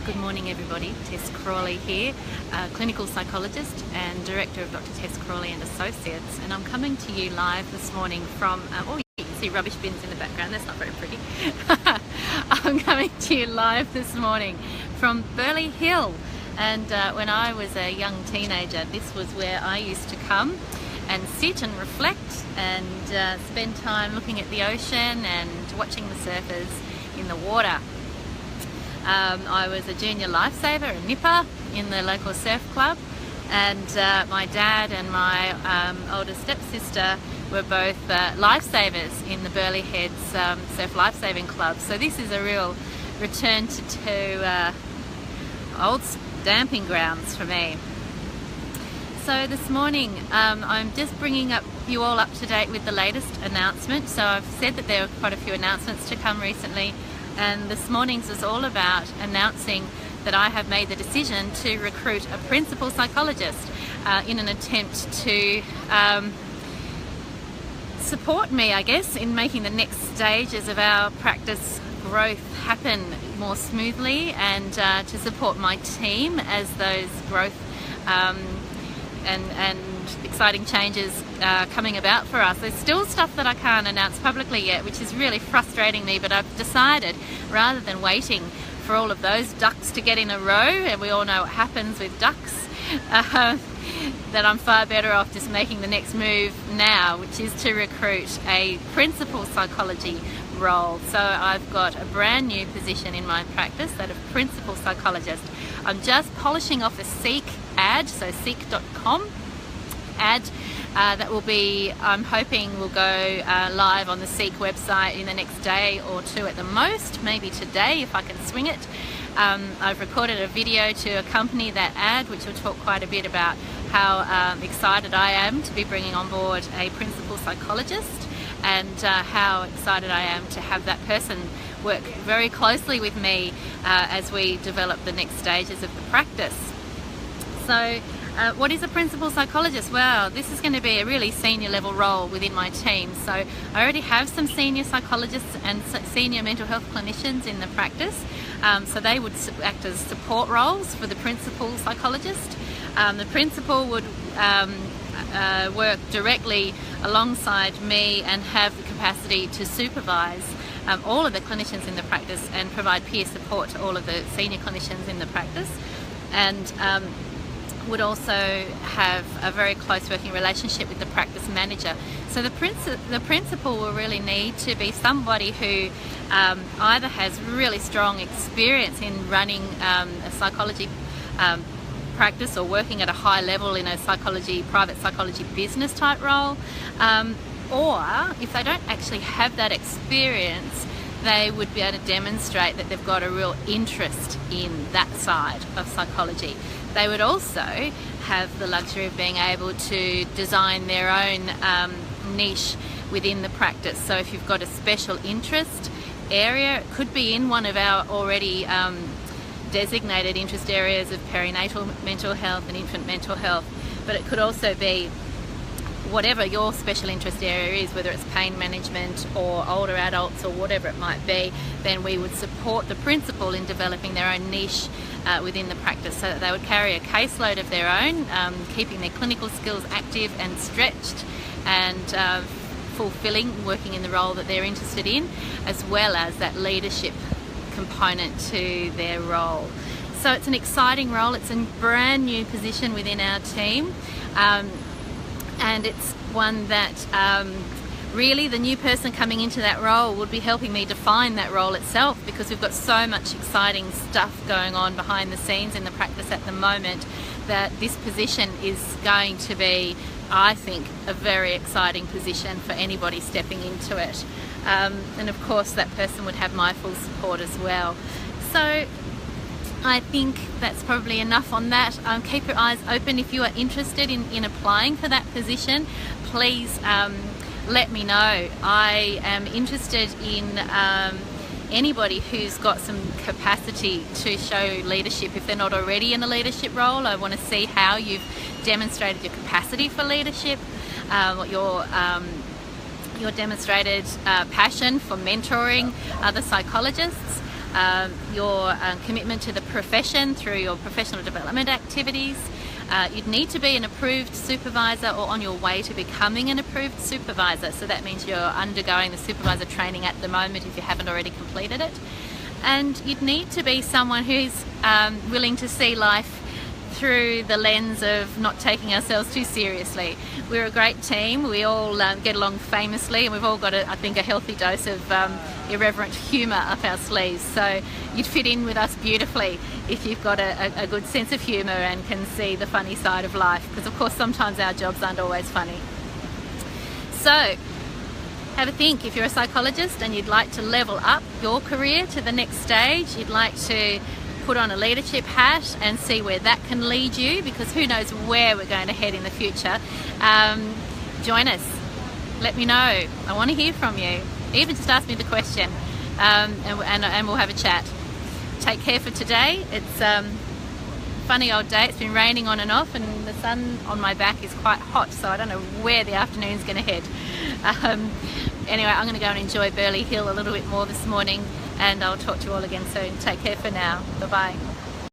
Good morning everybody, Tess Crawley here, clinical psychologist and director of Dr. Tess Crawley and Associates, and I'm coming to you live this morning from, you can see rubbish bins in the background, that's not very pretty. I'm coming to you live this morning from Burleigh Hill, and when I was a young teenager this was where I used to come and sit and reflect and spend time looking at the ocean and watching the surfers in the water. I was a junior lifesaver, a nipper in the local surf club, and my dad and my older stepsister were both lifesavers in the Burleigh Heads Surf Lifesaving Club. So this is a real return to old stamping grounds for me. So this morning I'm just bringing you all up to date with the latest announcement. So I've said that there were quite a few announcements to come recently, and this morning's is all about announcing that I have made the decision to recruit a principal psychologist in an attempt to support me, I guess, in making the next stages of our practice growth happen more smoothly, and to support my team as those growth and exciting changes coming about for us. There's still stuff that I can't announce publicly yet, which is really frustrating me, but I've decided, rather than waiting for all of those ducks to get in a row, and we all know what happens with ducks, that I'm far better off just making the next move now, which is to recruit a principal psychology role. So I've got a brand new position in my practice, that of principal psychologist. I'm just polishing off a Seek ad, so seek.com ad that will be, I'm hoping will go live on the Seek website in the next day or two at the most, maybe today if I can swing it. I've recorded a video to accompany that ad, which will talk quite a bit about how excited I am to be bringing on board a principal psychologist, and how excited I am to have that person work very closely with me as we develop the next stages of the practice. So what is a principal psychologist? Well, this is going to be a really senior level role within my team. So I already have some senior psychologists and senior mental health clinicians in the practice. So they would act as support roles for the principal psychologist. The principal would work directly alongside me and have the capacity to supervise all of the clinicians in the practice and provide peer support to all of the senior clinicians in the practice, and would also have a very close working relationship with the practice manager. So the principal will really need to be somebody who either has really strong experience in running a psychology practice or working at a high level in a private psychology business type role, or if they don't actually have that experience, they would be able to demonstrate that they've got a real interest in that side of psychology. They would also have the luxury of being able to design their own niche within the practice. So if you've got a special interest area, it could be in one of our already designated interest areas of perinatal mental health and infant mental health, but it could also be whatever your special interest area is, whether it's pain management or older adults or whatever it might be. Then we would support the principal in developing their own niche within the practice, so that they would carry a caseload of their own, keeping their clinical skills active and stretched and fulfilling, working in the role that they're interested in, as well as that leadership component to their role. So it's an exciting role. It's a brand new position within our team, and it's one that really the new person coming into that role would be helping me define that role itself, because we've got so much exciting stuff going on behind the scenes in the practice at the moment that this position is going to be, I think, a very exciting position for anybody stepping into it. And of course that person would have my full support as well. So I think that's probably enough on that. Keep your eyes open if you are interested in applying for that position. Please let me know. I am interested in anybody who's got some capacity to show leadership. If they're not already in a leadership role, I want to see how you've demonstrated your capacity for leadership, what your demonstrated passion for mentoring other psychologists. your commitment to the profession through your professional development activities. You'd need to be an approved supervisor or on your way to becoming an approved supervisor. So that means you're undergoing the supervisor training at the moment if you haven't already completed it. And you'd need to be someone who's willing to see life through the lens of not taking ourselves too seriously. We're a great team. We all get along famously, and we've all got, I think, a healthy dose of irreverent humour up our sleeves. So you'd fit in with us beautifully if you've got a good sense of humour and can see the funny side of life, because of course sometimes our jobs aren't always funny. So have a think. If you're a psychologist and you'd like to level up your career to the next stage, you'd like to put on a leadership hat and see where that can lead you, because who knows where we're going to head in the future. Join us. Let me know. I want to hear from you. Even just ask me the question, and we'll have a chat. Take care for today. It's a funny old day. It's been raining on and off, and the sun on my back is quite hot, so I don't know where the afternoon's going to head. Anyway, I'm going to go and enjoy Burleigh Hill a little bit more this morning, and I'll talk to you all again soon. Take care for now. Bye-bye.